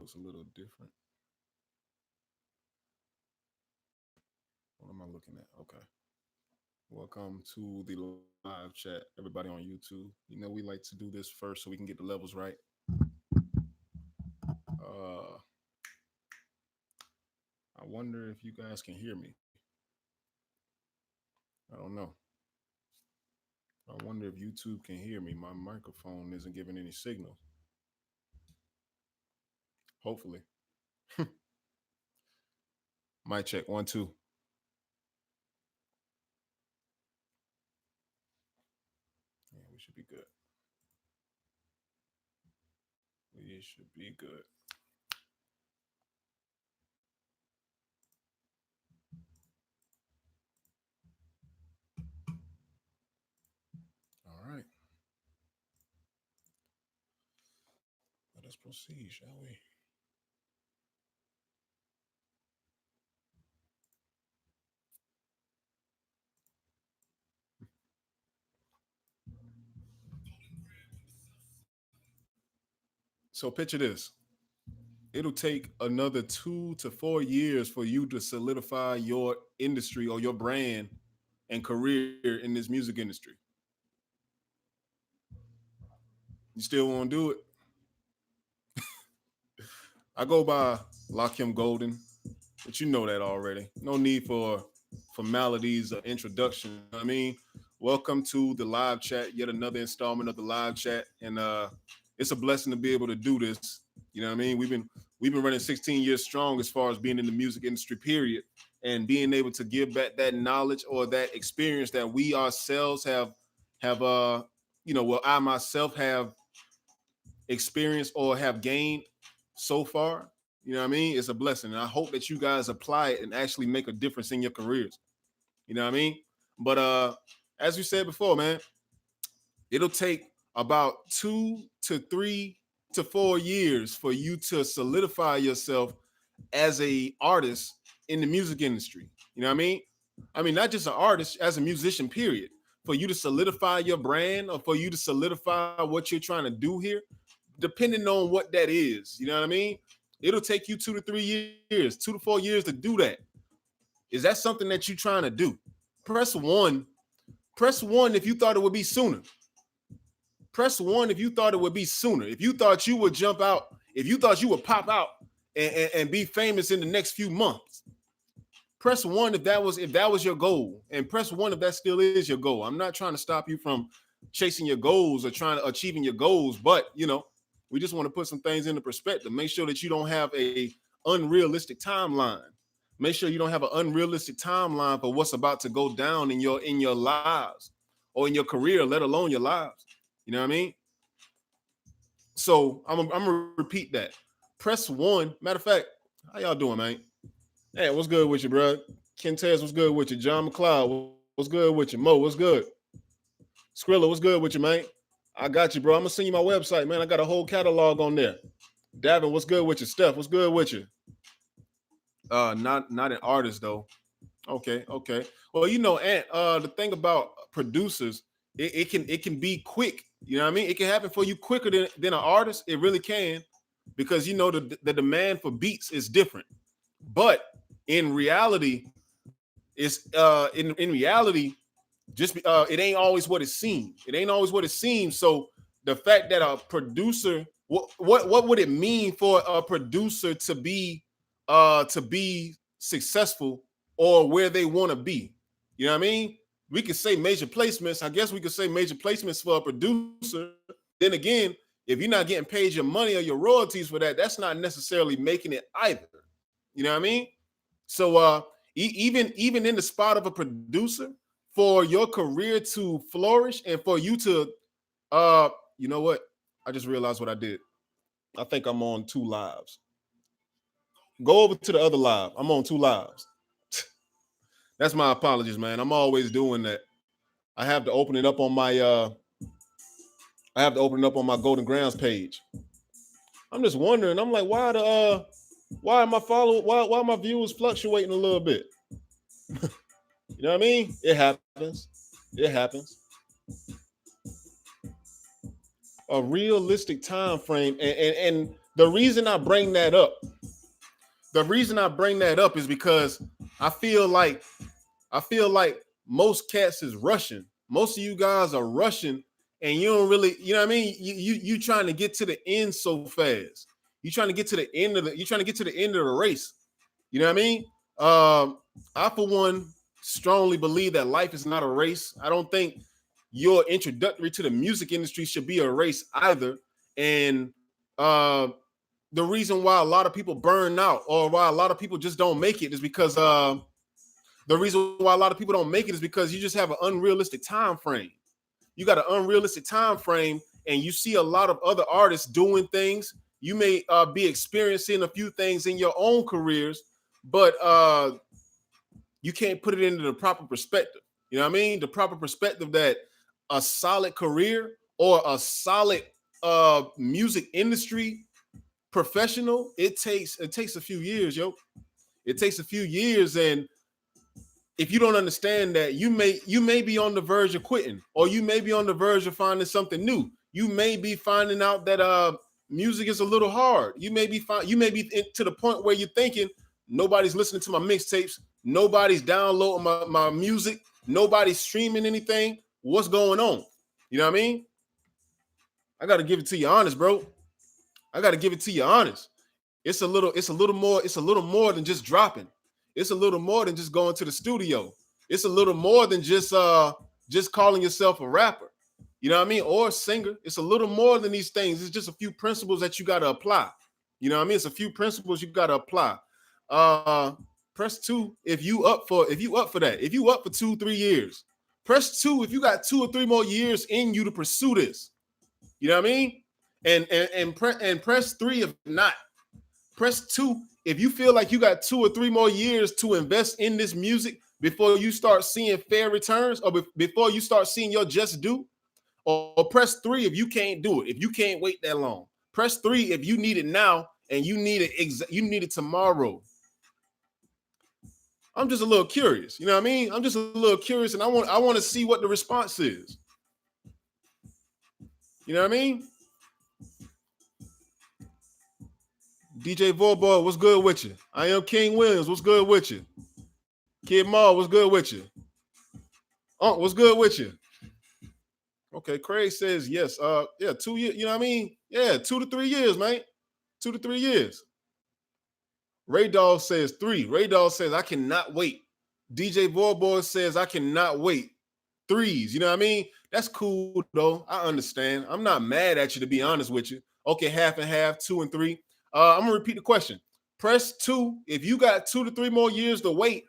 looks a little different. What am I looking at? Okay. Welcome to the live chat, everybody on YouTube. You know, we like to do this first so we can get the levels right. Uh, I wonder if you guys can hear me. I don't know. I wonder if YouTube can hear me. My microphone isn't giving any signal. Hopefully. Mic check. 1, 2. Yeah, we should be good. We should be good. All right. Let us proceed, shall we? So picture this. It'll take another 2 to 4 years for you to solidify your industry or your brand and career in this music industry. You still won't do it? I go by Lakim Golden, but you know that already. No need for formalities or introduction. You know what I mean, welcome to the live chat, yet another installment of the live chat, and it's a blessing to be able to do this. You know what I mean? We've been running 16 years strong as far as being in the music industry, period, and being able to give back that knowledge or that experience that we ourselves have well, I myself have experienced or have gained so far. You know what I mean? It's a blessing. And I hope that you guys apply it and actually make a difference in your careers. You know what I mean? But as we said before, man, it'll take about 2 to 3 to 4 years for you to solidify yourself as a artist in the music industry. You know what I mean? I mean, not just an artist, as a musician, period. For you to solidify your brand or for you to solidify what you're trying to do here, depending on what that is. You know what I mean? It'll take you 2 to 3 years, 2 to 4 years to do that. Is that something that you're trying to do? Press one. Press one if you thought it would be sooner. Press one if you thought it would be sooner. If you thought you would jump out, if you thought you would pop out and be famous in the next few months. Press one if that was your goal, and press one if that still is your goal. I'm not trying to stop you from chasing your goals or trying to achieving your goals, but we just want to put some things into perspective. Make sure that you don't have a unrealistic timeline. Make sure you don't have an unrealistic timeline for what's about to go down in your lives or in your career, let alone your lives. You know what I mean? So I'm gonna repeat that. Press one. Matter of fact, how y'all doing, man? Hey, what's good with you, bro? Kentez, what's good with you? John McLeod, what's good with you? Mo, what's good? Skrilla, what's good with you, man? I got you, bro. I'm gonna send you my website, man. I got a whole catalog on there. Davin, what's good with you? Steph, what's good with you? Not an artist though. Okay. Well, Ant, the thing about producers, it can be quick. You know what I mean? It can happen for you quicker than an artist. It really can, because the demand for beats is different. But in reality, it's in reality, just it ain't always what it seems. It ain't always what it seems. So the fact that a producer, what would it mean for a producer to be successful or where they want to be? You know what I mean? We could say major placements. I guess we could say major placements for a producer. Then again, if you're not getting paid your money or your royalties for that, that's not necessarily making it either. You know what I mean? So even in the spot of a producer, for your career to flourish and for you to you know what? I just realized what I did. I think I'm on 2 lives. Go over to the other live. I'm on 2 lives. That's my apologies, man. I'm always doing that. I have to open it up on my Golden Gramz page. I'm just wondering. I'm like, why are my views fluctuating a little bit? You know what I mean? It happens. It happens. A realistic time frame, and the reason I bring that up, is because I feel like most cats is rushing. Most of you guys are rushing, and you don't really, you know what I mean? You trying to get to the end so fast. You're trying to get to the end of the race. You know what I mean? I for one strongly believe that life is not a race. I don't think your introductory to the music industry should be a race either. And the reason why a lot of people burn out, or why a lot of people just don't make it, is because the reason why a lot of people don't make it is because you just have an unrealistic time frame. You got an unrealistic time frame, and you see a lot of other artists doing things. You may be experiencing a few things in your own careers, but you can't put it into the proper perspective. You know what I mean? The proper perspective that a solid career or a solid music industry professional, it takes a few years, yo. It takes a few years, and if you don't understand that, you may be on the verge of quitting, or you may be on the verge of finding something new. You may be finding out that music is a little hard. You may be to the point where you're thinking, nobody's listening to my mixtapes, nobody's downloading my music, nobody's streaming anything. What's going on? You know what I mean? I got to give it to you honest, bro. I got to give it to you honest. It's a little more than just dropping. It's a little more than just going to the studio. It's a little more than just calling yourself a rapper. You know what I mean? Or a singer. It's a little more than these things. It's just a few principles that you got to apply. You know what I mean? It's a few principles you got to apply. Press 2 if you up for that. If you up for 2-3 years. Press 2 if you got 2 or 3 more years in you to pursue this. You know what I mean? And press 3 if not. Press 2 if you feel like you got 2 or 3 more years to invest in this music before you start seeing fair returns, or before you start seeing your just due. Or press 3 if you can't do it, if you can't wait that long. Press 3 if you need it now and you need it tomorrow. I'm just a little curious, you know what I mean? I'm just a little curious, and I want to see what the response is. You know what I mean? DJ Vorboy, what's good with you? I am King Williams, what's good with you? Kid Ma, what's good with you? What's good with you? Okay, Craig says yes. 2 years, you know what I mean? Yeah, 2 to 3 years, man. 2 to 3 years. Ray Dog says 3. Ray Dog says, I cannot wait. DJ Vorboy says, I cannot wait. 3s, you know what I mean? That's cool, though. I understand. I'm not mad at you, to be honest with you. Okay, half and half, 2 and 3. I'm going to repeat the question. Press 2 if you got 2 to 3 more years to wait,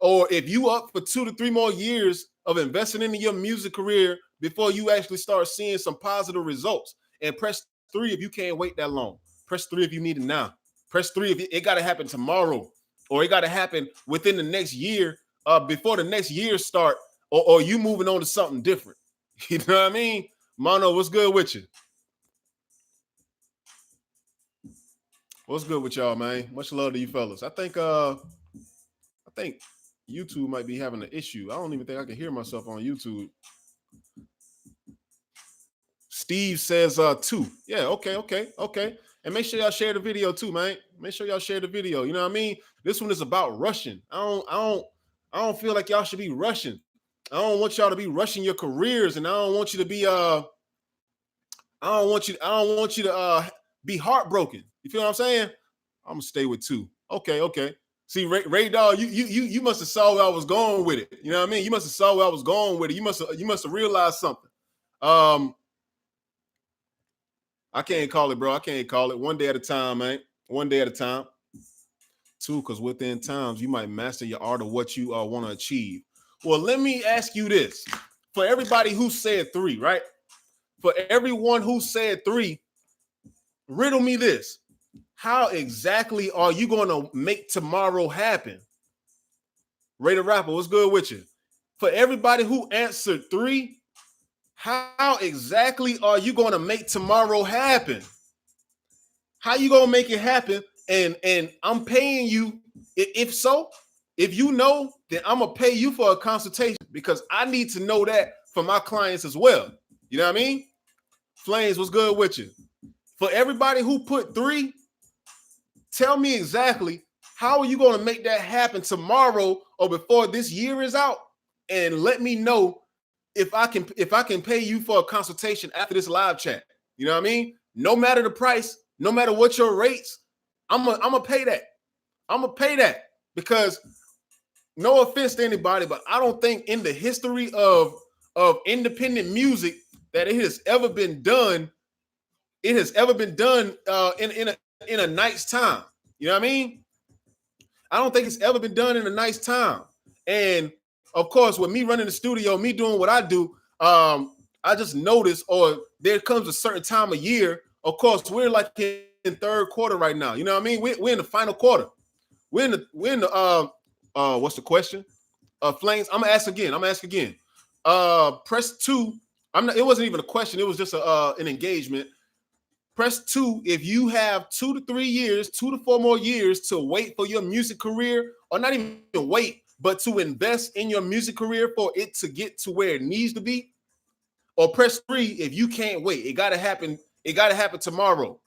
or if you up for 2 to 3 more years of investing into your music career before you actually start seeing some positive results. And press 3 if you can't wait that long. Press 3 if you need it now. Press 3 if it got to happen tomorrow, or it got to happen within the next year, before the next year start, or you moving on to something different. You know what I mean? Mono, what's good with you? What's good with y'all, man? Much love to you fellas. I think YouTube might be having an issue. I don't even think I can hear myself on YouTube. Steve says 2. Yeah, okay. And make sure y'all share the video too, man. Make sure y'all share the video. You know what I mean? This one is about rushing. I don't feel like y'all should be rushing. I don't want y'all to be rushing your careers, and I don't want you to be I don't want you to be heartbroken. You feel what I'm saying? I'm gonna stay with 2. Okay. See, Ray Dog, you must have saw where I was going with it. You know what I mean? You must have saw where I was going with it. You must have realized something. I can't call it, bro. I can't call it. One day at a time, man. One day at a time. 2, because within times you might master your art of what you want to achieve. Well, let me ask you this. For everybody who said 3, right? For everyone who said 3, riddle me this. How exactly are you going to make tomorrow happen? Ray the Rapper, what's good with you? For everybody who answered 3, how exactly are you going to make tomorrow happen? How you going to make it happen? And I'm paying you. If so, if you know, then I'm going to pay you for a consultation, because I need to know that for my clients as well. You know what I mean? Flames, what's good with you? For everybody who put 3, tell me exactly how are you going to make that happen tomorrow or before this year is out, and let me know if I can pay you for a consultation after this live chat. You know what I mean? No matter the price, no matter what your rates, I'm gonna pay that. I'm gonna pay that, because no offense to anybody, but I don't think in the history of independent music that it has ever been done. It has ever been done in a nice time. You know what I mean? I don't think it's ever been done in a nice time. And of course, with me running the studio, me doing what I do, I just noticed, or there comes a certain time of year. Of course, we're like in third quarter right now. You know what I mean? We're in the final quarter. We're in the what's the question? Flames. I'm gonna ask again. Press 2. It wasn't even a question. It was just an engagement. Press 2 if you have 2 to 3 years, 2 to 4 more years to wait for your music career, or not even wait, but to invest in your music career for it to get to where it needs to be. Or press 3 if you can't wait. It gotta happen. It gotta happen tomorrow.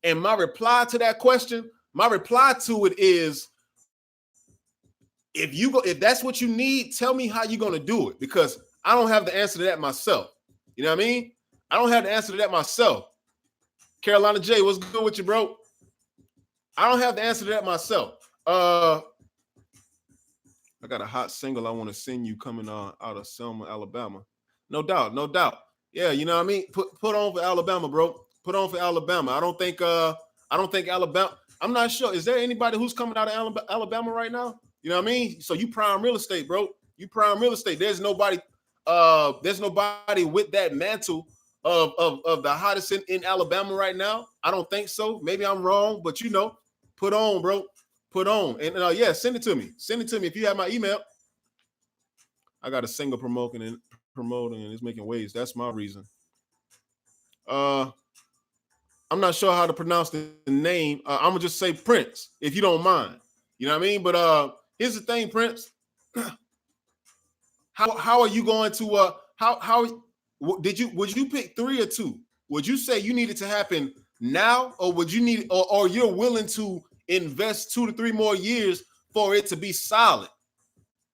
And my reply to that question, my reply to it is, if that's what you need, tell me how you're gonna do it, because I don't have the answer to that myself. You know what I mean? I don't have the answer to that myself. Carolina J, what's good with you, bro? I don't have the answer to that myself. I got a hot single I want to send you coming out of Selma, Alabama. No doubt, no doubt. Yeah, you know what I mean? Put on for Alabama, bro. Put on for Alabama. I don't think Alabama. I'm not sure. Is there anybody who's coming out of Alabama right now? You know what I mean? So you prime real estate, bro. You prime real estate. There's nobody with that mantle of the hottest in Alabama right now. I don't think so. Maybe I'm wrong, but put on, bro. Put on. And yeah, send it to me. Send it to me if you have my email. I got a single promoting and it's making waves. That's my reason. I'm not sure how to pronounce the name. I'm gonna just say Prince, if you don't mind. You know what I mean? But here's the thing, Prince. How are you going to would you pick 3 or 2? Would you say you need it to happen now, or would you need, or you're willing to invest 2 to 3 more years for it to be solid?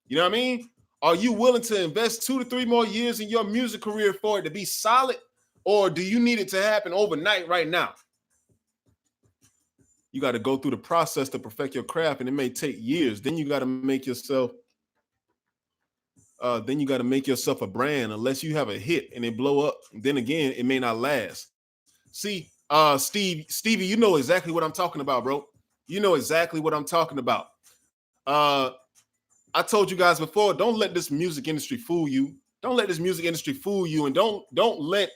You know what I mean? Are you willing to invest 2 to 3 more years in your music career for it to be solid, or do you need it to happen overnight right now? You got to go through the process to perfect your craft, and it may take years. Then you got to make yourself a brand, unless you have a hit and it blow up. Then again, it may not last. See, Stevie, you know exactly what I'm talking about, bro. You know exactly what I'm talking about. I told you guys before, don't let this music industry fool you. Don't let this music industry fool you, and don't let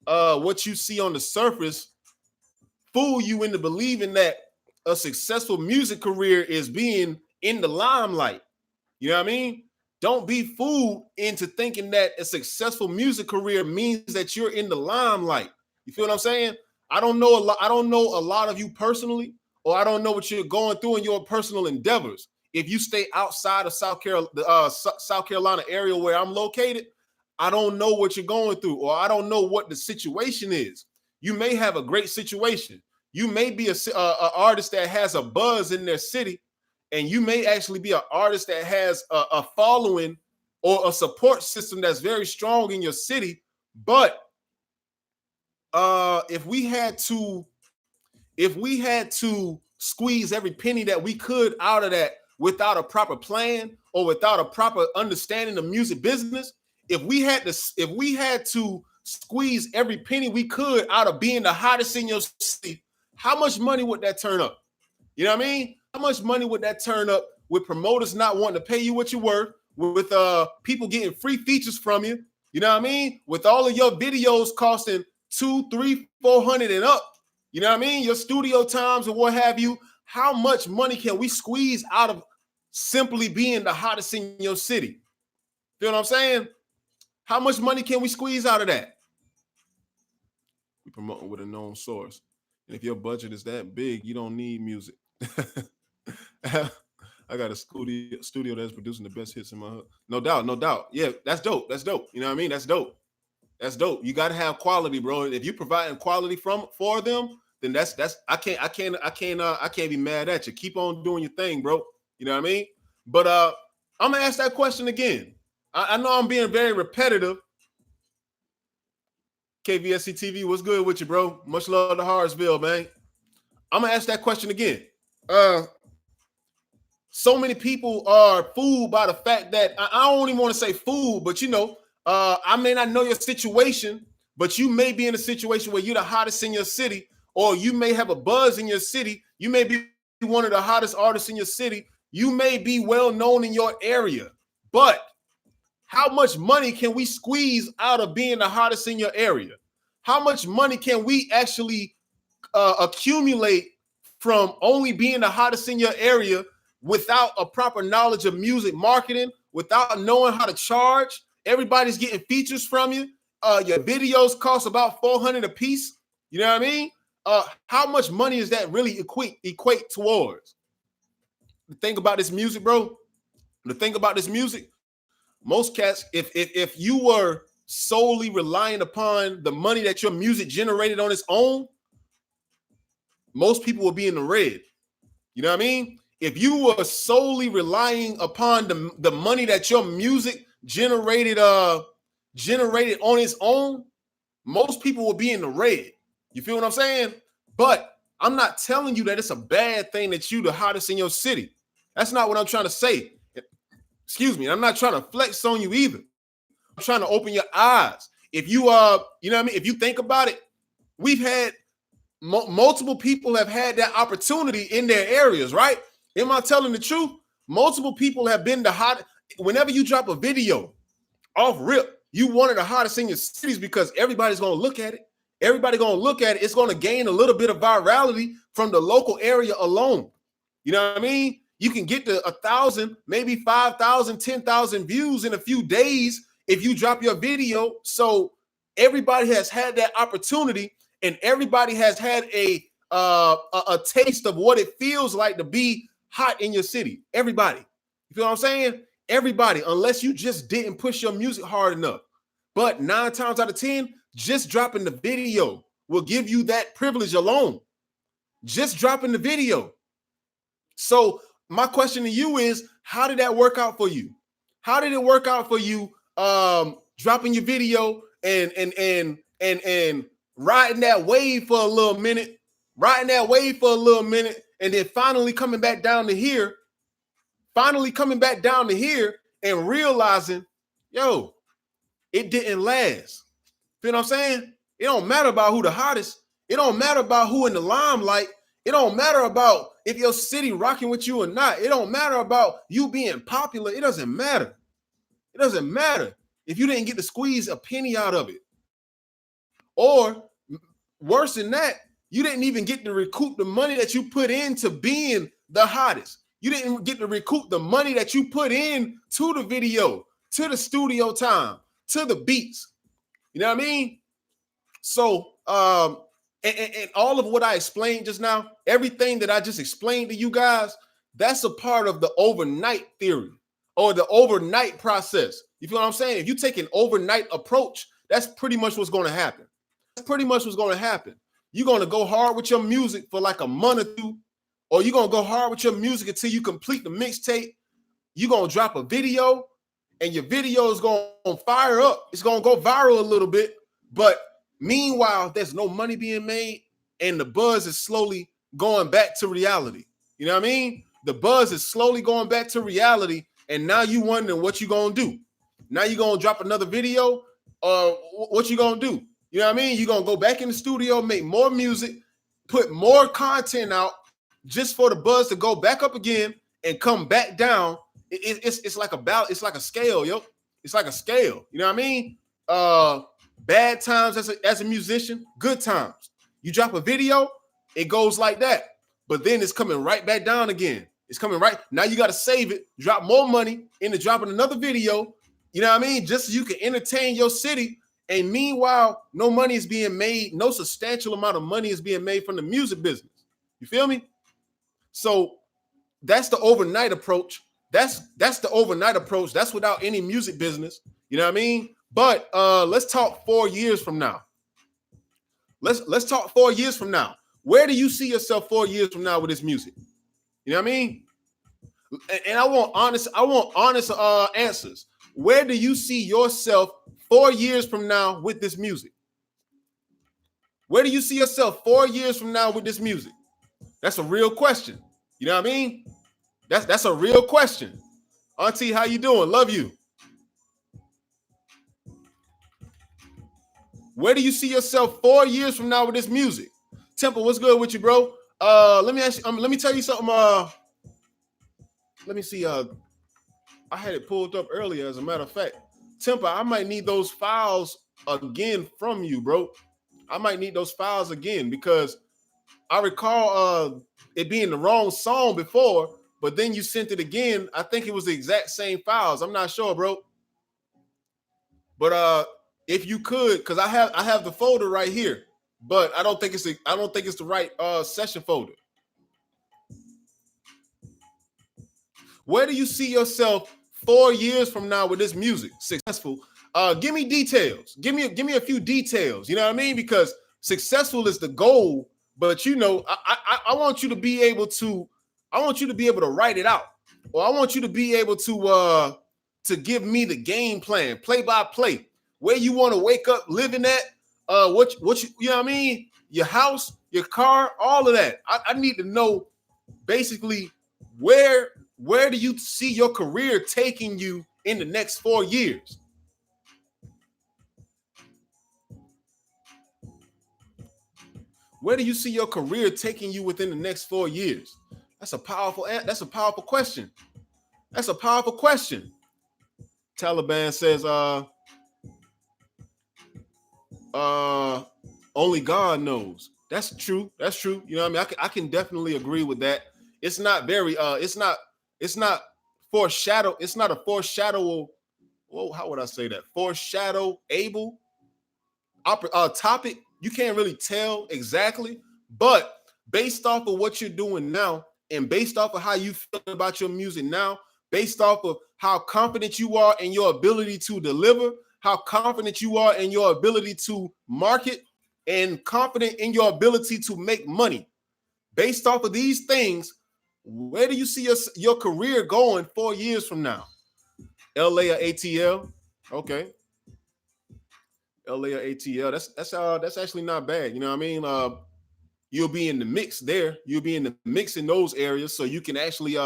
what you see on the surface fool you into believing that a successful music career is being in the limelight. You know what I mean? Don't be fooled into thinking that a successful music career means that you're in the limelight. You feel what I'm saying? I don't know a lot of you personally, or I don't know what you're going through in your personal endeavors. If you stay outside of South Carolina area where I'm located, I don't know what you're going through, or I don't know what the situation is. You may have a great situation. You may be a artist that has a buzz in their city, and you may actually be an artist that has a following or a support system that's very strong in your city. But if we had to squeeze every penny that we could out of that without a proper plan or without a proper understanding of music business, if we had to squeeze every penny we could out of being the hottest in your city, how much money would that turn up? You know what I mean? How much money would that turn up with promoters not wanting to pay you what you're worth, with people getting free features from you? You know what I mean? With all of your videos costing $200, $300, $400 and up. You know what I mean? Your studio times and what have you. How much money can we squeeze out of simply being the hottest in your city? Feel what I'm saying? How much money can we squeeze out of that? We promoting with a known source. And if your budget is that big, you don't need music. I got a studio that's producing the best hits in my hood. No doubt, no doubt. Yeah, that's dope. That's dope. You know what I mean? That's dope. That's dope. You got to have quality, bro. If you're providing quality for them, then that's I can't be mad at you. Keep on doing your thing, bro. You know what I mean? But I'm gonna ask that question again. I know I'm being very repetitive. KVSC TV, what's good with you, bro? Much love to Hartsville, man. I'm gonna ask that question again. So many people are fooled by the fact that I don't even want to say fooled, but I may not know your situation, but you may be in a situation where you're the hottest in your city, or you may have a buzz in your city. You may be one of the hottest artists in your city. You may be well known in your area, but how much money can we squeeze out of being the hottest in your area? How much money can we actually accumulate from only being the hottest in your area without a proper knowledge of music marketing, without knowing how to charge? Everybody's getting features from you. Your videos cost about $400 a piece. You know what I mean? How much money is that really equate towards? The thing about this music, bro, most cats, if you were solely relying upon the money that your music generated on its own, most people would be in the red. You know what I mean? If you were solely relying upon the money that your music generated on its own, most people will be in the red. You feel what I'm saying? But I'm not telling you that it's a bad thing that you the hottest in your city. That's not what I'm trying to say. Excuse me. I'm not trying to flex on you either. I'm trying to open your eyes. If you you know what I mean? If you think about it, we've had multiple people have had that opportunity in their areas, right? Am I telling the truth? Multiple people have been the hot. Whenever you drop a video off rip, you one of the hottest in your cities because everybody's going to look at it. Everybody going to look at it. It's going to gain a little bit of virality from the local area alone. You know what I mean? You can get to 1,000, maybe 5,000, 10,000 views in a few days if you drop your video. So everybody has had that opportunity, and everybody has had a taste of what it feels like to be hot in your city. Everybody. You feel what I'm saying? Everybody, unless you just didn't push your music hard enough. But 9 times out of 10, just dropping the video will give you that privilege alone. Just dropping the video. So my question to you is, how did that work out for you? How did it work out for you dropping your video and riding that wave for a little minute, and then finally coming back down to here, and realizing, yo, it didn't last. You know what I'm saying? It don't matter about who the hottest. It don't matter about who in the limelight. It don't matter about if your city rocking with you or not. It don't matter about you being popular. It doesn't matter. It doesn't matter if you didn't get to squeeze a penny out of it. Or worse than that, you didn't even get to recoup the money that you put into being the hottest. You didn't get to recoup the money that you put in to the video, to the studio time, to the beats. You know what I mean? So, and all of what I explained just now, everything that I just explained to you guys, that's a part of the overnight theory or the overnight process. You feel what I'm saying? If you take an overnight approach, that's pretty much what's going to happen. You're going to go hard with your music for like a month or two, or you're going to go hard with your music until you complete the mixtape. You're going to drop a video, and your video is going to fire up. It's going to go viral a little bit, but meanwhile, there's no money being made, and the buzz is slowly going back to reality. You know what I mean? The buzz is slowly going back to reality, and now you wondering what you going to do. Now you're going to drop another video, or what you going to do? You know what I mean? You're going to go back in the studio, make more music, put more content out just for the buzz to go back up again and come back down. It's like a scale, yo. It's like a scale. You know what I mean? Bad times as a musician, good times. You drop a video, it goes like that. But then it's coming right back down again. It's coming right. Now you got to save it, drop more money into dropping another video. You know what I mean? Just so you can entertain your city. And meanwhile, no money is being made. No substantial amount of money is being made from the music business. You feel me? So that's the overnight approach. That's the overnight approach. That's without any music business. You know what I mean? But let's talk 4 years from now. Let's talk 4 years from now. Where do you see yourself 4 years from now with this music? You know what I mean? And I want honest answers. Where do you see yourself 4 years from now with this music? Where do you see yourself 4 years from now with this music? That's a real question. You know what I mean? That's a real question. Auntie, how you doing? Love you. Where do you see yourself 4 years from now with this music? Temple, what's good with you, bro? Let me ask you, let me tell you something. Let me see. I had it pulled up earlier, as a matter of fact. Temple, I might need those files again from you, bro. I might need those files again because I recall it being the wrong song before, but then you sent it again. I think it was the exact same files. I'm not sure, bro. But if you could, because I have the folder right here, but I don't think it's the right session folder. Where do you see yourself 4 years from now with this music? Successful. Give me details. Give me a few details. You know what I mean? Because successful is the goal, but you know, I want you to be able to. I want you to be able to write it out, or I want you to be able to give me the game plan, play by play, where you want to wake up living at, what you know what I mean? Your house, your car, all of that. I need to know basically where do you see your career taking you in the next 4 years? Where do you see your career taking you within the next 4 years? That's a powerful question. That's a powerful question. Taliban says, only God knows. That's true. That's true. You know what I mean? I can definitely agree with that. It's not very, it's not foreshadow. It's not a foreshadow. Well, how would I say that? Foreshadow able topic. You can't really tell exactly, but based off of what you're doing now, and based off of how you feel about your music now, based off of how confident you are in your ability to deliver, how confident you are in your ability to market, and confident in your ability to make money. Based off of these things, where do you see your career going 4 years from now? LA or ATL? Okay. LA or ATL. That's actually not bad. You know what I mean? You'll be in the mix there. You'll be in the mix in those areas, so you can actually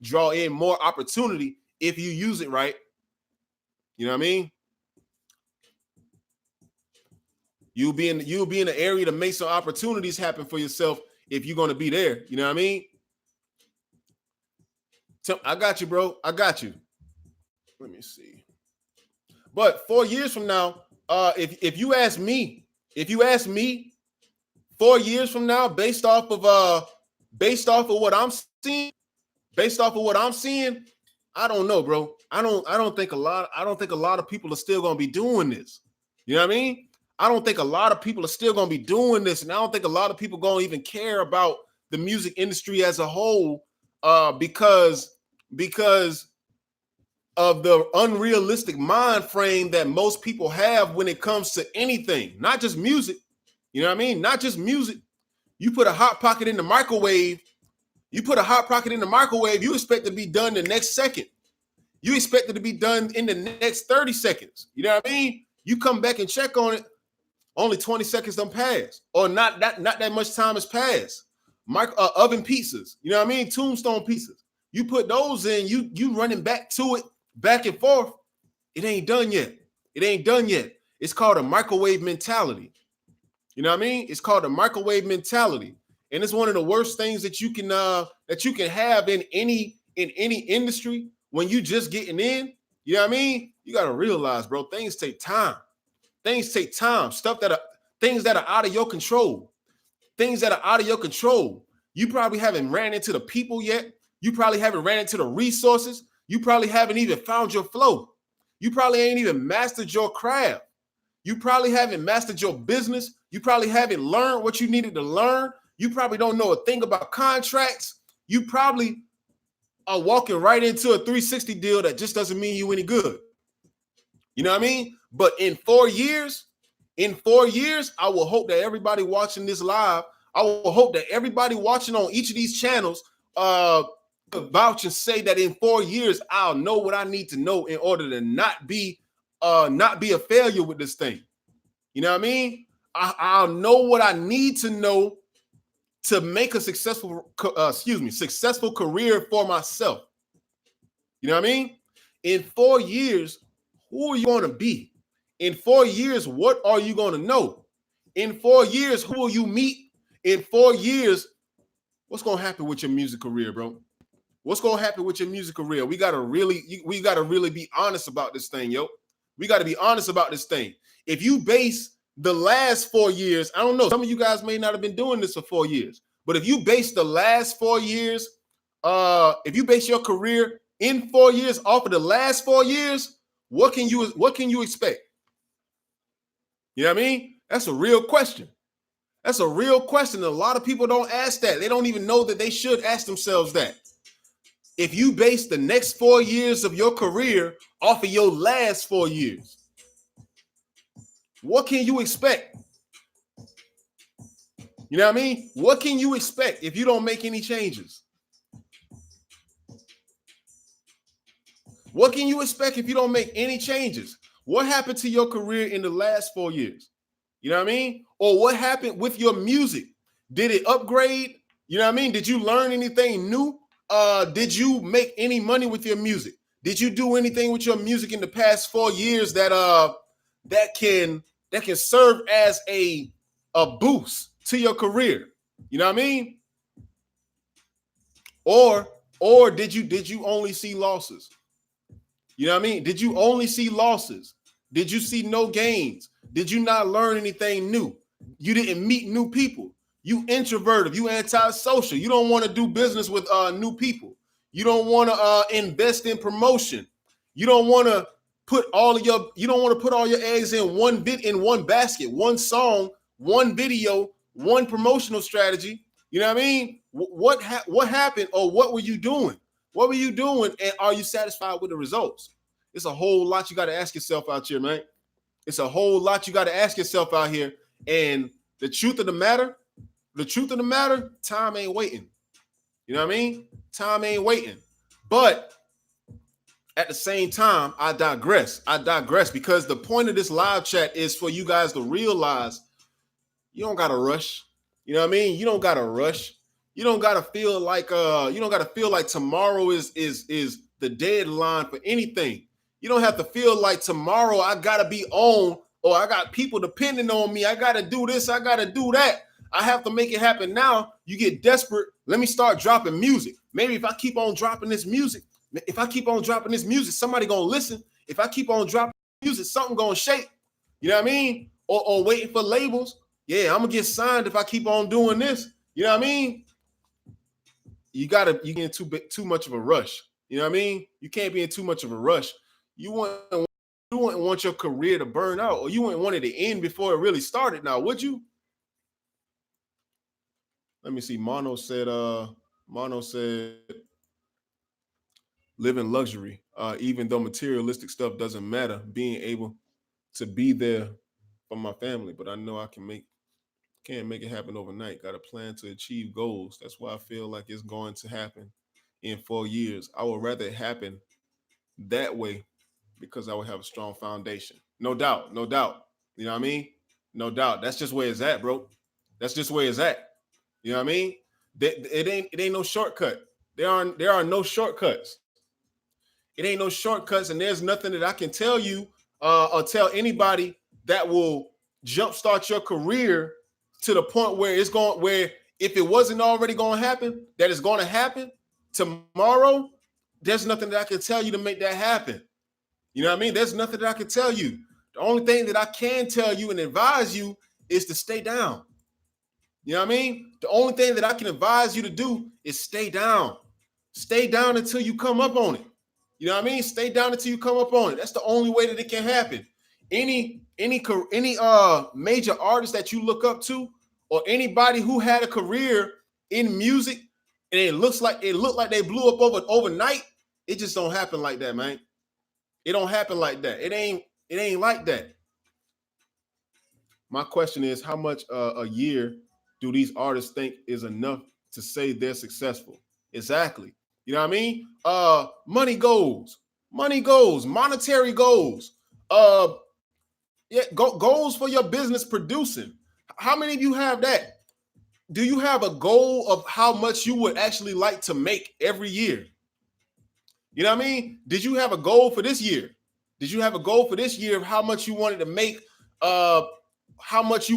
draw in more opportunity if you use it right. You know what I mean? You'll be in the area to make some opportunities happen for yourself if you're going to be there. You know what I mean? I got you, bro. I got you. Let me see. But 4 years from now, if you ask me 4 years from now, based off of what I'm seeing, I don't know, bro. I don't think a lot of people are still gonna be doing this. You know what I mean? I don't think a lot of people are still gonna be doing this, and I don't think a lot of people gonna even care about the music industry as a whole, because of the unrealistic mind frame that most people have when it comes to anything, not just music. You know what I mean? Not just music. You put a hot pocket in the microwave. You expect it to be done the next second. You expect it to be done in the next 30 seconds. You know what I mean? You come back and check on it, only 20 seconds done passed, or not that much time has passed. Oven pizzas, you know what I mean? Tombstone pizzas. You put those in, you running back to it, back and forth. It ain't done yet. It's called a microwave mentality. You know what I mean? It's called a microwave mentality. And it's one of the worst things that you can have in any industry when you just getting in. You know what I mean? You got to realize, bro, things take time. Things that are out of your control. You probably haven't ran into the people yet. You probably haven't ran into the resources. You probably haven't even found your flow. You probably ain't even mastered your craft. You probably haven't mastered your business. You probably haven't learned what you needed to learn. You probably don't know a thing about contracts. You probably are walking right into a 360 deal that just doesn't mean you any good. You know what I mean? But in 4 years, I will hope that everybody watching this live, I will hope that everybody watching on each of these channels vouch and say that in 4 years I'll know what I need to know in order to not be a failure with this thing. You know what I mean? I'll know what I need to know to make a successful career for myself. You know what I mean? In 4 years, who are you going to be? In 4 years, what are you going to know? In 4 years, who will you meet? In 4 years, what's going to happen with your music career, bro? What's going to happen with your music career? We got to really be honest about this thing, yo. We got to be honest about this thing. If you base the last 4 years, I don't know, some of you guys may not have been doing this for 4 years, but if you base the last 4 years, if you base your career in 4 years off of the last 4 years, what can you expect? You know what I mean? That's a real question. That's a real question. A lot of people don't ask that. They don't even know that they should ask themselves that. If you base the next 4 years of your career off of your last 4 years, what can you expect? You know what I mean? What can you expect if you don't make any changes? What can you expect if you don't make any changes? What happened to your career in the last 4 years? You know what I mean? Or what happened with your music? Did it upgrade? You know what I mean? Did you learn anything new? Did you make any money with your music? Did you do anything with your music in the past 4 years that can serve as a boost to your career? You know what I mean? Or did you only see losses? You know what I mean? Did you only see losses? Did you see no gains? Did you not learn anything new? You didn't meet new people. You introverted. You antisocial. You don't want to do business with new people. You don't want to invest in promotion. You don't want to put all your eggs in one basket, one song, one video, one promotional strategy. You know what I mean? What happened, or what were you doing? What were you doing, and are you satisfied with the results? It's a whole lot you got to ask yourself out here, man. It's a whole lot you got to ask yourself out here. And the truth of the matter, time ain't waiting. You know what I mean? Time ain't waiting. But at the same time, I digress because the point of this live chat is for you guys to realize you don't got to rush. You know what I mean? You don't got to rush. You don't got to feel like tomorrow is the deadline for anything. You don't have to feel like tomorrow I got to be on, or I got people depending on me. I got to do this. I got to do that. I have to make it happen now. You get desperate. Let me start dropping music. Maybe if I keep on dropping this music, somebody going to listen. If I keep on dropping music, something going to shake. You know what I mean? Or waiting for labels. Yeah, I'm going to get signed if I keep on doing this. You know what I mean? You get in too much of a rush. You know what I mean? You can't be in too much of a rush. You wouldn't want your career to burn out, or you wouldn't want it to end before it really started now, would you? Let me see. Mono said, live in luxury. Even though materialistic stuff doesn't matter, being able to be there for my family. But I know I can't make it happen overnight. Got a plan to achieve goals. That's why I feel like it's going to happen in 4 years. I would rather it happen that way because I would have a strong foundation. No doubt. You know what I mean? No doubt. That's just where it's at, bro. That's just where it's at. You know what I mean? It ain't no shortcut. There are no shortcuts. It ain't no shortcuts, and there's nothing that I can tell you or tell anybody that will jumpstart your career to the point where if it wasn't already going to happen, that it's going to happen tomorrow. There's nothing that I can tell you to make that happen. You know what I mean? There's nothing that I can tell you. The only thing that I can tell you and advise you is to stay down. You know what I mean? The only thing that I can advise you to do is stay down. Stay down until you come up on it. You know what I mean? Stay down until you come up on it. That's the only way that it can happen. Any major artist that you look up to, or anybody who had a career in music and it looked like they blew up overnight, it just don't happen like that, man. It don't happen like that. It ain't like that. My question is, how much a year do these artists think is enough to say they're successful? Exactly. You know what I mean? Money goals, monetary goals, uh, yeah, goals for your business producing. How many of you have that? Do you have a goal of how much you would actually like to make every year? You know what I mean? Did you have a goal for this year? Did you have a goal for this year of how much you wanted to make? How much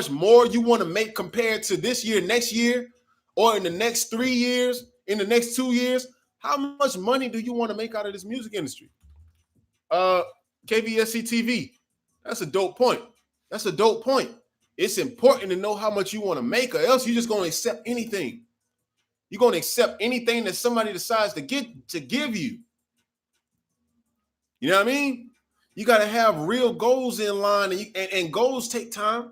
more you want to make compared to this year, next year, or in the next 3 years, in the next 2 years? How much money do you want to make out of this music industry? KVSC TV. That's a dope point. That's a dope point. It's important to know how much you want to make, or else you're just going to accept anything. You're going to accept anything that somebody decides to give you. You know what I mean? You got to have real goals in line, and goals take time.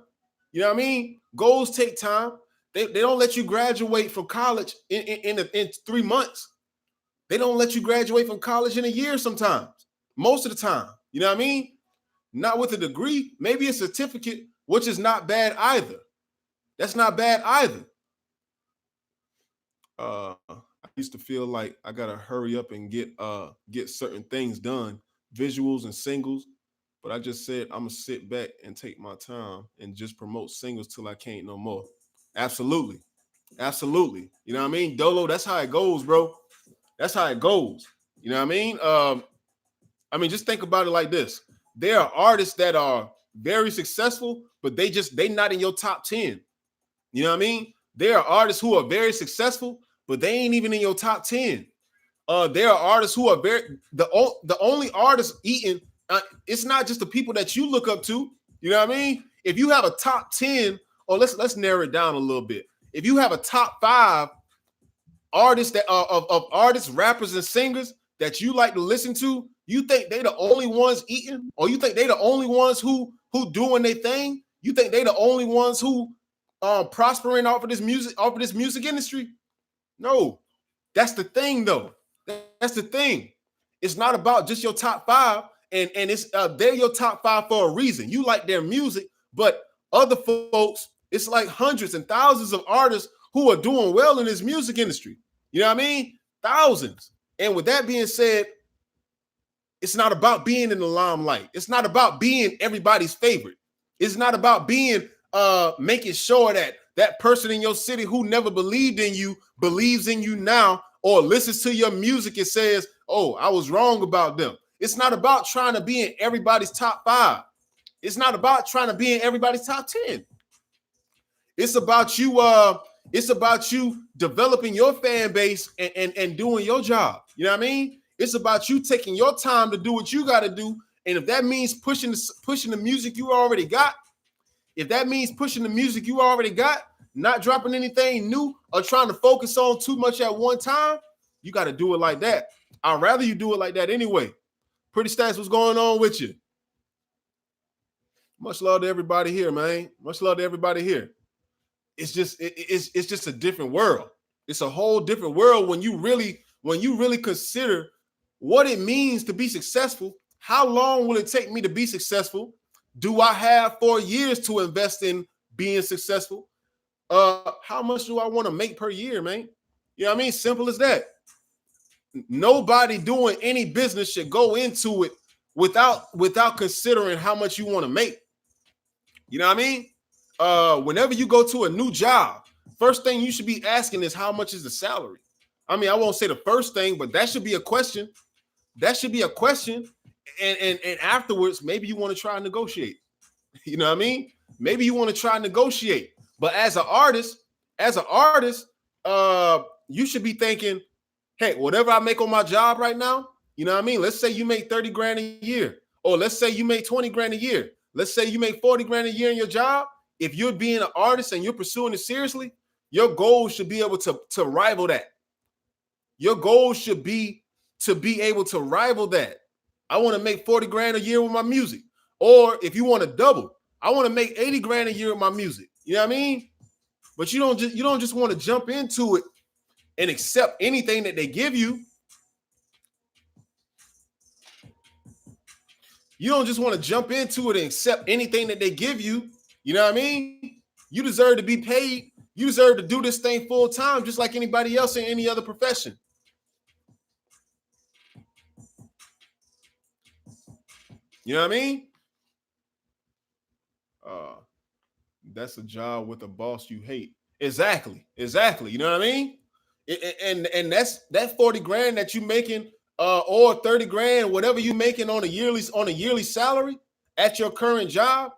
You know what I mean? Goals take time. They don't let you graduate from college in 3 months. They don't let you graduate from college in a year sometimes, most of the time. You know what I mean? Not with a degree, maybe a certificate, which is not bad either. That's not bad either. I used to feel like I gotta hurry up and get certain things done, visuals and singles. But I just said I'm gonna sit back and take my time and just promote singles till I can't no more. Absolutely. Absolutely. You know what I mean? Dolo, that's how it goes, bro. That's how it goes. You know what I mean? Just think about it like this. There are artists that are very successful, but they not in your top 10. You know what I mean? There are artists who are very successful, but they ain't even in your top 10. There are artists who are the only artists eating. It's not just the people that you look up to. You know what I mean? If you have a top 10, or let's narrow it down a little bit. If you have a top 5 artists that of artists, rappers, and singers that you like to listen to, you think they the only ones eating, or you think they the only ones who doing their thing? You think they the only ones who prospering off of this music industry? No, that's the thing though. That's the thing. It's not about just your top 5, and it's they're your top 5 for a reason. You like their music, but other folks, it's like hundreds and thousands of artists who are doing well in this music industry. You know what I mean? Thousands. And with that being said, it's not about being in the limelight. It's not about being everybody's favorite. It's not about being making sure that that person in your city who never believed in you believes in you now, or listens to your music and says, "Oh, I was wrong about them." It's not about trying to be in everybody's top 5. It's not about trying to be in everybody's top 10. It's about you. It's about you developing your fan base and doing your job. You know what I mean? It's about you taking your time to do what you got to do. And if that means pushing the music you already got, not dropping anything new or trying to focus on too much at one time, you got to do it like that. I'd rather you do it like that anyway. Pretty Stats, what's going on with you? Much love to everybody here, man. Much love to everybody here. It's just a different world. It's a whole different world when you really consider what it means to be successful. How long will it take me to be successful? Do I have 4 years to invest in being successful? How much do I want to make per year, man? You know what I mean? Simple as that. Nobody doing any business should go into it without considering how much you want to make. You know what I mean? Whenever you go to a new job, first thing you should be asking is how much is the salary? I mean, I won't say the first thing, but that should be a question. That should be a question. And afterwards, maybe you want to try and negotiate. You know what I mean? Maybe you want to try and negotiate. But as an artist, you should be thinking, hey, whatever I make on my job right now, you know what I mean? Let's say you make 30 grand a year, or let's say you make 20 grand a year. Let's say you make 40 grand a year in your job. If you're being an artist and you're pursuing it seriously, your goal should be able to rival that. Your goal should be to be able to rival that. I want to make 40 grand a year with my music. Or if you want to double, I want to make 80 grand a year with my music. You know what I mean? But you don't just want to jump into it and accept anything that they give you. You don't just want to jump into it and accept anything that they give you. You know what I mean? You deserve to be paid You deserve to do this thing full time, just like anybody else in any other profession. You know what I mean? That's a job with a boss you hate. Exactly. You know what I mean? And that's that 40 grand that you making, or 30 grand, whatever you making on a yearly salary at your current job.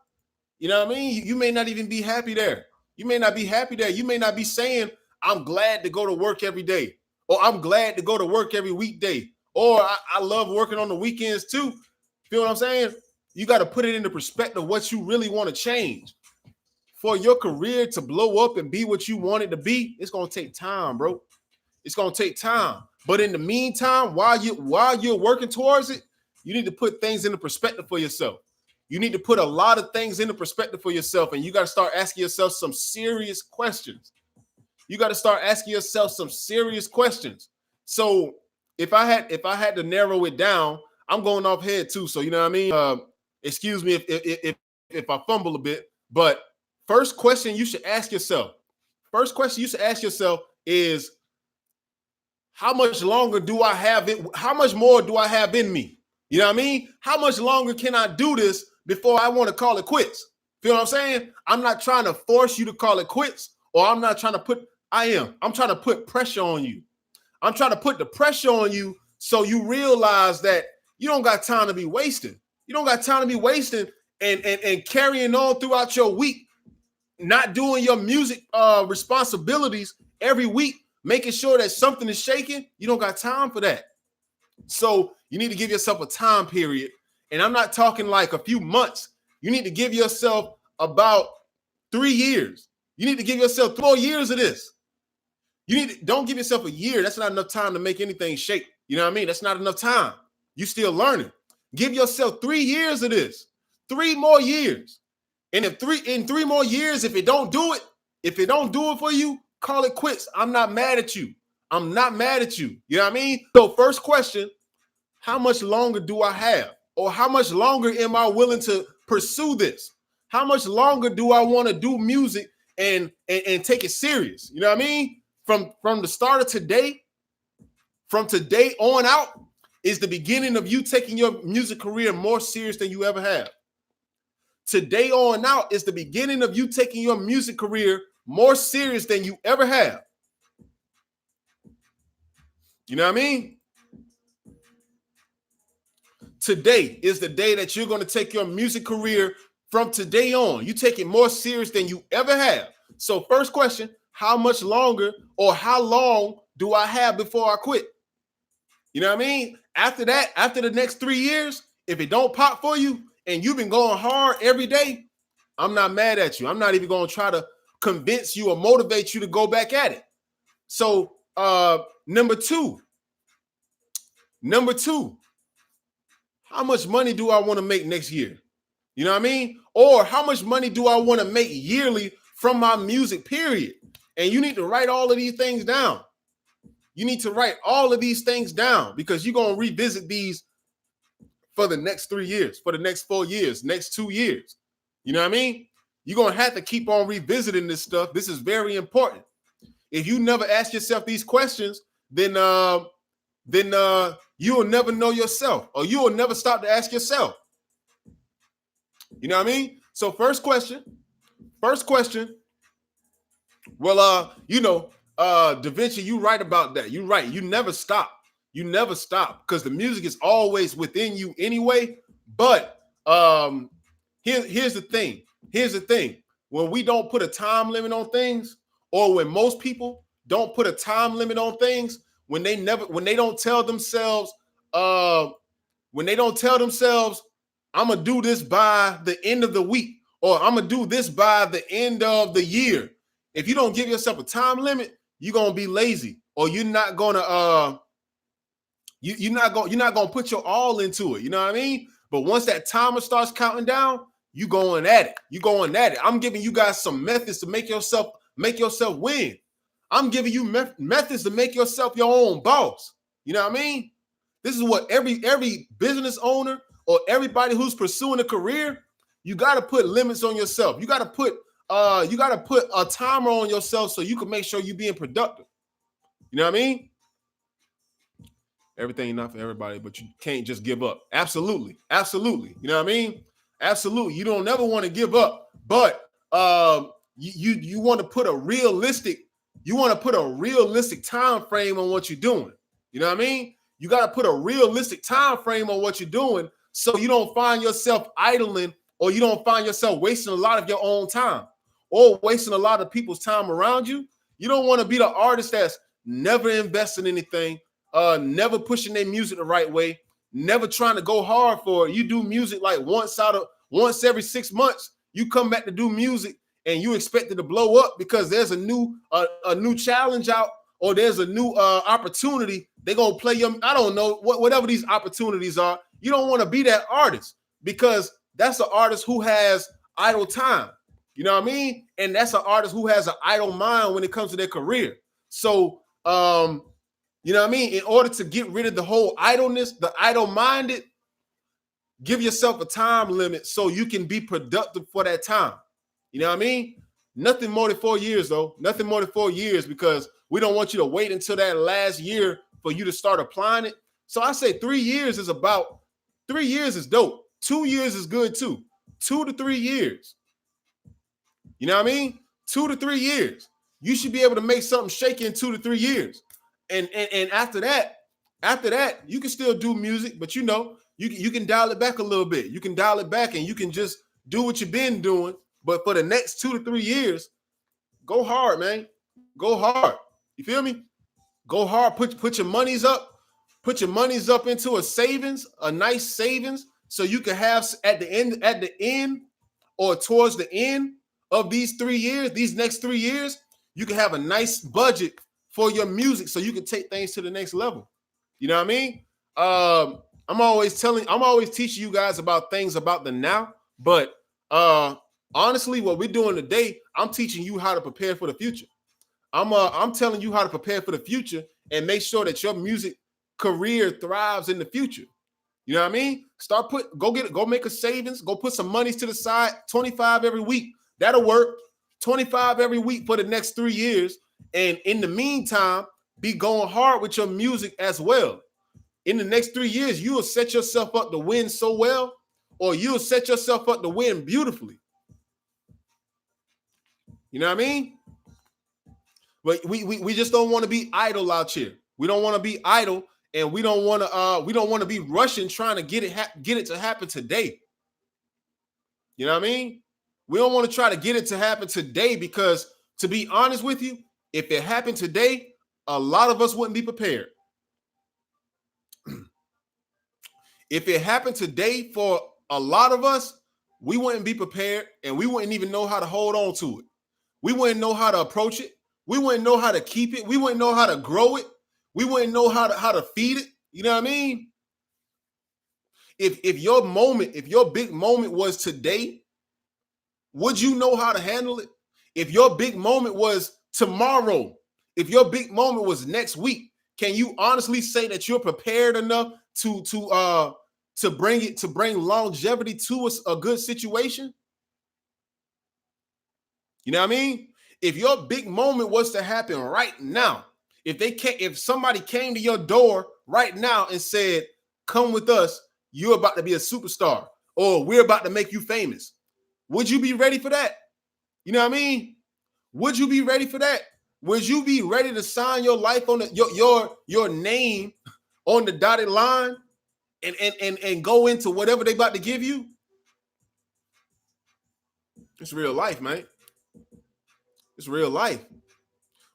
You know what I mean? You may not even be happy there. You may not be happy there. You may not be saying, I'm glad to go to work every day, or I'm glad to go to work every weekday, or I love working on the weekends too. Feel what I'm saying? You got to put it into perspective what you really want to change. For your career to blow up and be what you want it to be, it's going to take time, bro. It's going to take time. But in the meantime, while you're working towards it, you need to put things into perspective for yourself. You need to put a lot of things into perspective for yourself, and you got to start asking yourself some serious questions. You got to start asking yourself some serious questions. So if I had to narrow it down, I'm going off head too. So you know what I mean? Excuse me if I fumble a bit, but first question you should ask yourself is, how much longer do I have it? How much more do I have in me? You know what I mean? How much longer can I do this before I want to call it quits? Feel what I'm saying? I'm not trying to force you to call it quits, or I'm not trying to put, I'm trying to put pressure on you. I'm trying to put the pressure on you so you realize that you don't got time to be wasting. You don't got time to be wasting and carrying on throughout your week, not doing your music responsibilities every week, making sure that something is shaking. You don't got time for that. So you need to give yourself a time period. And I'm not talking like a few months. You need to give yourself about 3 years. You need to give yourself 4 years of this. Don't give yourself a year. That's not enough time to make anything shake. You know what I mean? That's not enough time. You still learning. Give yourself 3 years of this. 3 more years. And in 3 more years, if it don't do it for you, call it quits. I'm not mad at you. I'm not mad at you. You know what I mean? So first question, how much longer do I have? Or how much longer am I willing to pursue this? How much longer do I want to do music and take it serious? You know what I mean? From the start of today, from today on out, is the beginning of you taking your music career more serious than you ever have. Today on out is the beginning of you taking your music career more serious than you ever have. You know what I mean? Today is the day that you're going to take your music career from today on. You take it more serious than you ever have. So first question, how much longer or how long do I have before I quit? You know what I mean? After that, after the next 3 years, if it don't pop for you and you've been going hard every day, I'm not mad at you. I'm not even going to try to convince you or motivate you to go back at it. So number two, how much money do I want to make next year? You know what I mean? Or how much money do I want to make yearly from my music, period? And you need to write all of these things down. You need to write all of these things down because you're going to revisit these for the next 3 years, for the next 4 years, next 2 years. You know what I mean? You're going to have to keep on revisiting this stuff. This is very important. If you never ask yourself these questions, then you will never know yourself, or you will never stop to ask yourself. You know what I mean? So first question. Well, Da Vinci, you right about that. You're right. You never stop. Because the music is always within you anyway. But here's the thing. When we don't put a time limit on things, or when most people don't put a time limit on things, when they don't tell themselves, I'm gonna do this by the end of the week, or I'm gonna do this by the end of the year. If you don't give yourself a time limit, you're gonna be lazy, or you're not gonna put your all into it. You know what I mean? But once that timer starts counting down, you going at it. I'm giving you guys some methods to make yourself win. I'm giving you methods to make yourself your own boss. You know what I mean? This is what every business owner or everybody who's pursuing a career, you got to put limits on yourself. You got to put You got to put a timer on yourself so you can make sure you're being productive. You know what I mean? Everything not for everybody, but you can't just give up. Absolutely. Absolutely. You know what I mean? Absolutely. You don't never want to give up, but you want to put a realistic time frame on what you're doing. You know what I mean? You got to put a realistic time frame on what you're doing so you don't find yourself idling, or you don't find yourself wasting a lot of your own time or wasting a lot of people's time around you. You don't want to be the artist that's never investing anything, never pushing their music the right way, never trying to go hard for it. You do music like once every 6 months. You come back to do music and you expect it to blow up because there's a new challenge out, or there's a new opportunity. They're gonna play your, I don't know, whatever these opportunities are. You don't want to be that artist, because that's an artist who has idle time. You know what I mean? And that's an artist who has an idle mind when it comes to their career. So you know what I mean? In order to get rid of the whole idleness, the idle-minded, give yourself a time limit so you can be productive for that time. You know what I mean? Nothing more than 4 years, though. Nothing more than 4 years, because we don't want you to wait until that last year for you to start applying it. So I say 3 years is about, 3 years is dope. 2 years is good too. 2 to 3 years. You know what I mean? 2 to 3 years. You should be able to make something shake in 2 to 3 years. And after that, you can still do music, but you know, you can dial it back a little bit. You can dial it back and you can just do what you've been doing. But for the next 2 to 3 years, go hard, man. Go hard. You feel me? Go hard. Put your monies up. Put your monies up into a savings, a nice savings, so you can have at the end or towards the end of these 3 years, these next 3 years, you can have a nice budget for your music so you can take things to the next level. You know what I mean? I'm always teaching you guys about things about the now, but honestly, what we're doing today, I'm teaching you how to prepare for the future. I'm telling you how to prepare for the future and make sure that your music career thrives in the future. You know what I mean? Go make a savings, go put some monies to the side, 25 every week. That'll work. 25 every week for the next 3 years. And in the meantime, be going hard with your music as well. In the next 3 years, you will set yourself up to win so well, or you'll set yourself up to win beautifully. You know what I mean? But we just don't want to be idle out here. We don't want to be idle, and we don't want to be rushing trying to get it to happen today. You know what I mean? We don't want to try to get it to happen today, because to be honest with you, if it happened today, a lot of us wouldn't be prepared. If it happened today for a lot of us, we wouldn't be prepared, and we wouldn't even know how to hold on to it. We wouldn't know how to approach it. We wouldn't know how to keep it. We wouldn't know how to grow it. We wouldn't know how to feed it. You know what I mean? If your big moment was today, would you know how to handle it? If your big moment was tomorrow, if your big moment was next week, can you honestly say that you're prepared enough to bring longevity to a good situation? You know what I mean? If your big moment was to happen right now, if somebody came to your door right now and said, "Come with us, you're about to be a superstar," or "We're about to make you famous," would you be ready for that? You know what I mean? Would you be ready for that? Would you be ready to sign your life on your name on the dotted line and go into whatever they about to give you? It's real life, man. It's real life.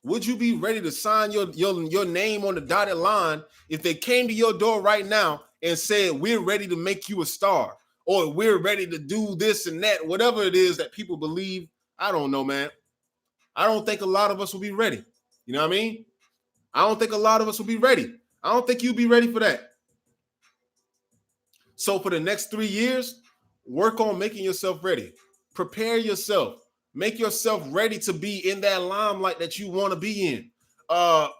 Would you be ready to sign your name on the dotted line if they came to your door right now and said, "We're ready to make you a star," or "We're ready to do this and that," whatever it is that people believe? I don't know, man. I don't think a lot of us will be ready. You know what I mean? I don't think a lot of us will be ready. I don't think you'll be ready for that. So for the next 3 years, work on making yourself ready. Prepare yourself. Make yourself ready to be in that limelight that you want to be in.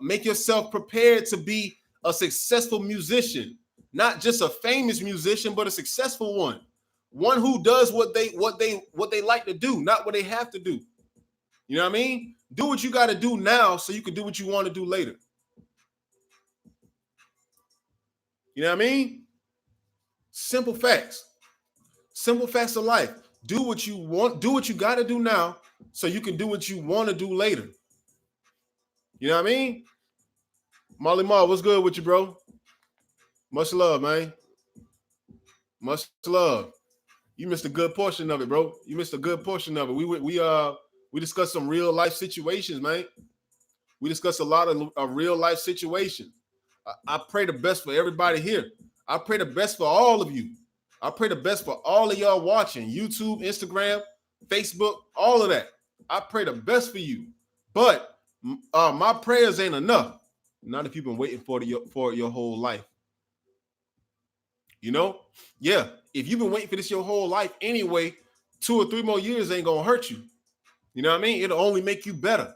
Make yourself prepared to be a successful musician, not just a famous musician, but a successful one. One who does what they like to do, not what they have to do. You know what I mean? Do what you got to do now so you can do what you want to do later. You know what I mean? Simple facts. Simple facts of life. Do what you want, do what you got to do now so you can do what you want to do later. You know what I mean? Molly Mar, what's good with you, bro? Much love, man. Much love. You missed a good portion of it, bro. You missed a good portion of it. We discussed some real life situations, man. We discussed a lot of real life situations. I pray the best for everybody here. I pray the best for all of you. I pray the best for all of y'all watching YouTube, Instagram, Facebook, all of that. I pray the best for you. But my prayers ain't enough. Not if you've been waiting for your whole life. You know? Yeah. If you've been waiting for this your whole life anyway, 2 or 3 more years ain't gonna hurt you. You know what I mean? It'll only make you better.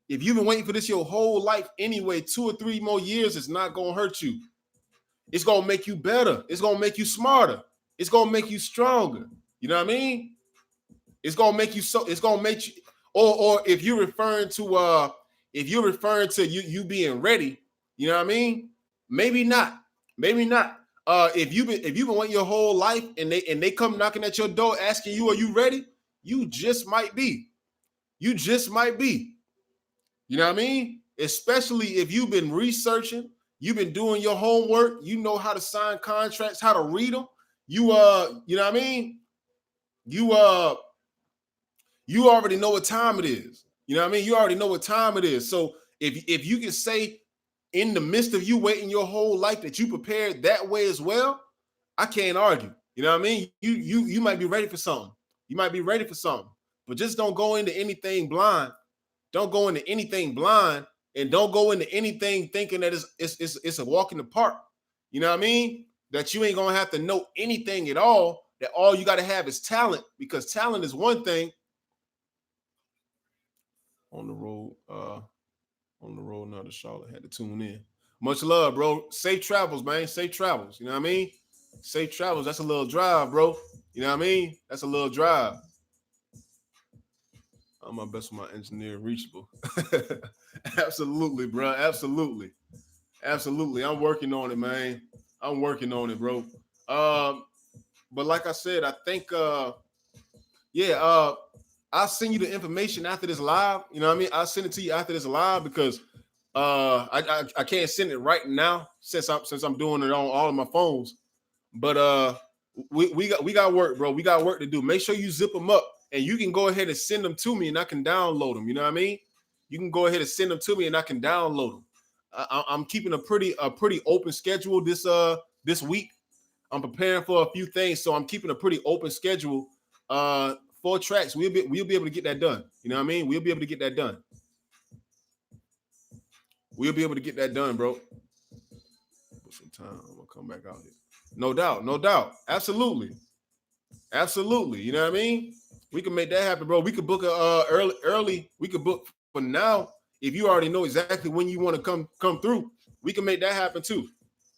If you've been waiting for this your whole life anyway, 2 or 3 more years is not gonna hurt you. It's gonna make you better. It's gonna make you smarter. It's gonna make you stronger. You know what I mean? It's gonna make you so. It's gonna make you. Or if you're referring to you being ready, you know what I mean? Maybe not. Maybe not. If you've been waiting your whole life and they come knocking at your door asking you, are you ready? You just might be. You just might be. You know what I mean? Especially if you've been researching, you've been doing your homework, you know how to sign contracts, how to read them. You know what I mean? You already know what time it is. You know what I mean? You already know what time it is. So if you can say in the midst of you waiting your whole life that you prepared that way as well, I can't argue. You know what I mean? You might be ready for something. You might be ready for something, but just don't go into anything blind. Don't go into anything blind, and don't go into anything thinking that it's a walk in the park. You know what I mean? That you ain't gonna have to know anything at all. That all you got to have is talent, because talent is one thing. On the road now to Charlotte, had to tune in. Much love, bro. Safe travels, man. Safe travels. You know what I mean? Safe travels. That's a little drive, bro. You know what I mean? That's a little drive. I'm my best with my engineer reachable. Absolutely, bro. Absolutely. Absolutely. I'm working on it, man. I'm working on it, bro. But like I said, I think I'll send you the information after this live. You know what I mean? I'll send it to you after this live because I can't send it right now since I'm doing it on all of my phones. But we got work, bro. We got work to do. Make sure you zip them up, and you can go ahead and send them to me, and I can download them. You know what I mean? You can go ahead and send them to me, and I can download them. I'm keeping a pretty open schedule this week. I'm preparing for a few things, so I'm keeping a pretty open schedule. 4 tracks, we'll be able to get that done. You know what I mean? We'll be able to get that done. We'll be able to get that done, bro. Put some time. I'm gonna come back out here. No doubt. Absolutely. You know what I mean? We can make that happen, bro. We could book early. We could book for now. If you already know exactly when you want to come through, we can make that happen too.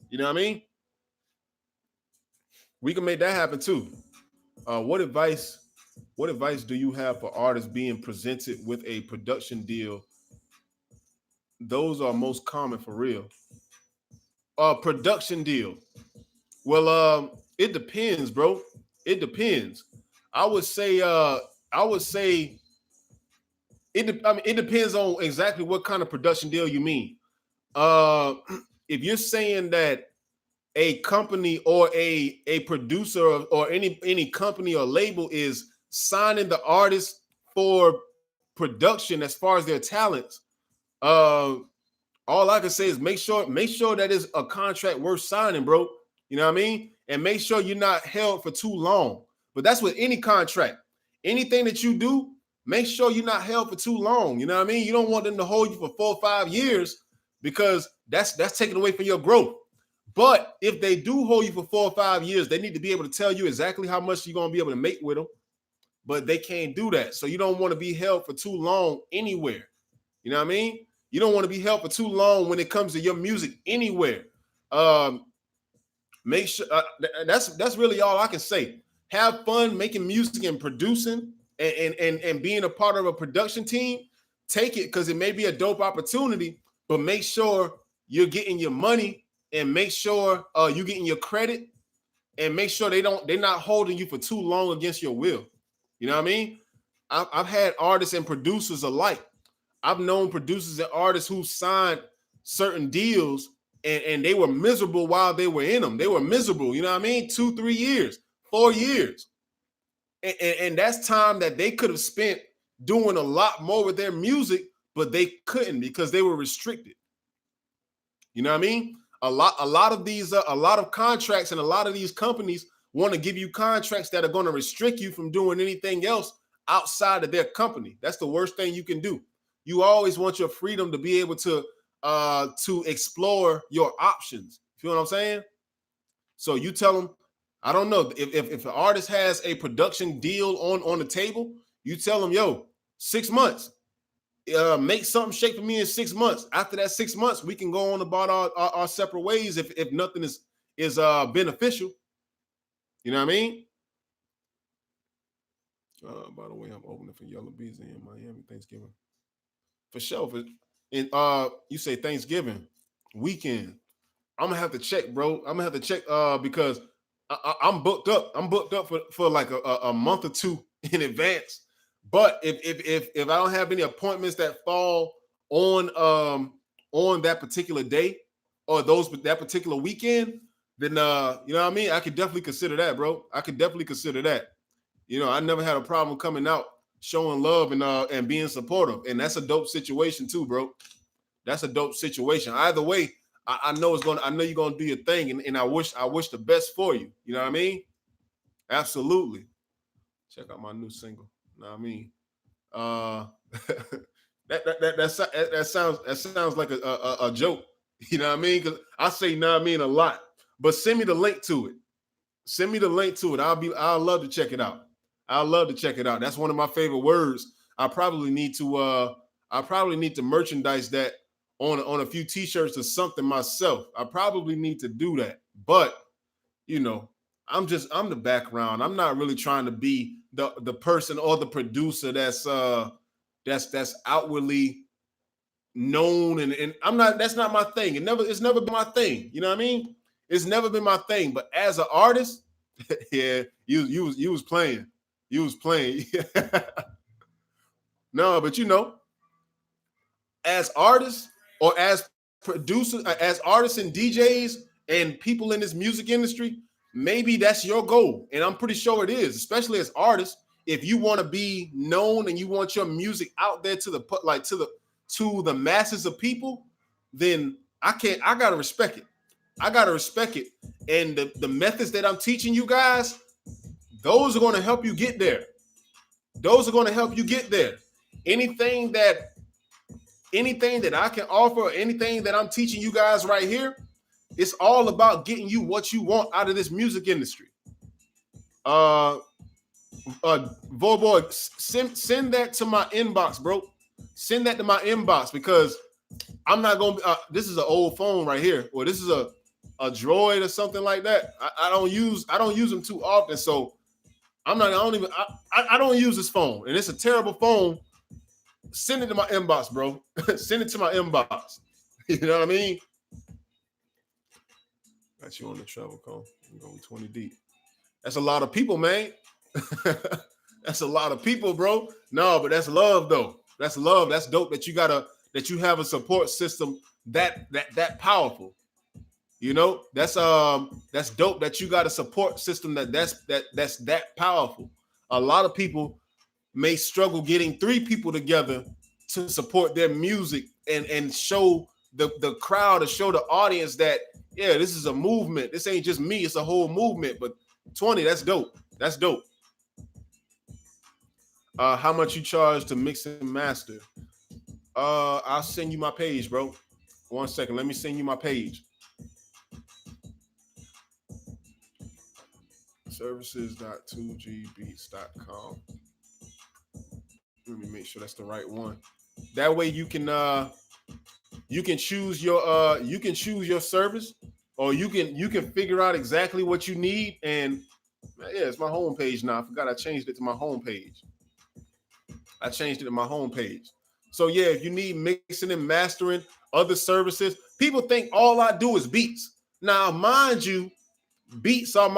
You know what I mean? We can make that happen too. What advice do you have for artists being presented with a production deal? Those are most common for real. Production deal. Well, it depends, bro. It depends. I would say it depends on exactly what kind of production deal you mean. If you're saying that a company or a producer or any company or label is signing the artist for production as far as their talents, all I can say is make sure that is a contract worth signing, bro. You know what I mean? And make sure you're not held for too long. But that's with any contract. Anything that you do, make sure you're not held for too long. You know what I mean? You don't want them to hold you for 4 or 5 years because that's taken away from your growth. But if they do hold you for 4 or 5 years, they need to be able to tell you exactly how much you're going to be able to make with them. But they can't do that. So you don't want to be held for too long anywhere. You know what I mean? You don't want to be held for too long when it comes to your music anywhere. Make sure that's really all I can say. have fun making music and producing and being a part of a production team, take it because it may be a dope opportunity, but make sure you're getting your money and make sure you're getting your credit and make sure they're not holding you for too long against your will. You know what I mean? I've had artists and producers alike. I've known producers and artists who signed certain deals and they were miserable while they were in them. They were miserable, you know what I mean? 2, 3 years, 4 years. And that's time that they could have spent doing a lot more with their music, but they couldn't because they were restricted. You know what I mean? A lot of contracts and a lot of these companies want to give you contracts that are going to restrict you from doing anything else outside of their company. That's the worst thing you can do. You always want your freedom to be able to explore your options. You know what I'm saying? So you tell them, I don't know, if an artist has a production deal on the table, you tell them, yo, 6 months. Make something shake for me in 6 months. After that 6 months, we can go on about our separate ways if nothing is beneficial. You know what I mean? By the way, I'm opening for Yellow Bees in Miami Thanksgiving. For sure. And you say Thanksgiving weekend. I'm gonna have to check, bro. I'm gonna have to check because I'm booked up. I'm booked up for like a month or two in advance. But if I don't have any appointments that fall on that particular day or that particular weekend, then you know what I mean? I could definitely consider that, bro. I could definitely consider that. You know, I never had a problem coming out, showing love and being supportive. And that's a dope situation too, bro. That's a dope situation. Either way, I know you're gonna do your thing, and I wish the best for you. You know what I mean? Absolutely. Check out my new single. You know what I mean? That sounds like a joke. You know what I mean? Because I say you know what I mean a lot. But send me the link to it. Send me the link to it. I'll love to check it out. I'll love to check it out. That's one of my favorite words. I probably need to merchandise that on a few t-shirts or something myself. I probably need to do that. But you know, I'm the background. I'm not really trying to be the person or the producer that's outwardly known and that's not my thing. It's never been my thing. You know what I mean? It's never been my thing. But as an artist, yeah, you was playing. You was playing. No, but you know, as artists or as producers, as artists and DJs and people in this music industry, maybe that's your goal. And I'm pretty sure it is, especially as artists. If you want to be known and you want your music out there to the masses of people, then I gotta respect it. I gotta respect it. And the methods that I'm teaching you guys, those are going to help you get there. Those are going to help you get there. Anything that I can offer, anything that I'm teaching you guys right here, it's all about getting you what you want out of this music industry. Boy, send that to my inbox, bro. Send that to my inbox because I'm not gonna. This is an old phone right here, or this is a Droid or something like that. I don't use them too often, so I don't use this phone, and it's a terrible phone. Send it to my inbox, bro. Send it to my inbox. You know what I mean? Got you on the travel call. I'm going 20 deep. That's a lot of people, man. That's a lot of people, bro. No, but that's love, though. That's love. That's dope that you have a support system that powerful. You know, that's dope that you got a support system that's that powerful. A lot of people may struggle getting 3 people together to support their music and show the crowd or show the audience that, yeah, this is a movement. This ain't just me, it's a whole movement. But 20, that's dope. That's dope. How much you charge to mix and master? I'll send you my page, bro. 1 second. Let me send you my page. Services.2gbeats.com. Let me make sure that's the right one. That way you can choose your service, or you can figure out exactly what you need. And Yeah, it's my homepage now. I forgot I changed it to my homepage. I changed it to my homepage. So yeah, if you need mixing and mastering, other services, people think all I do is beats. Now, mind you, beats are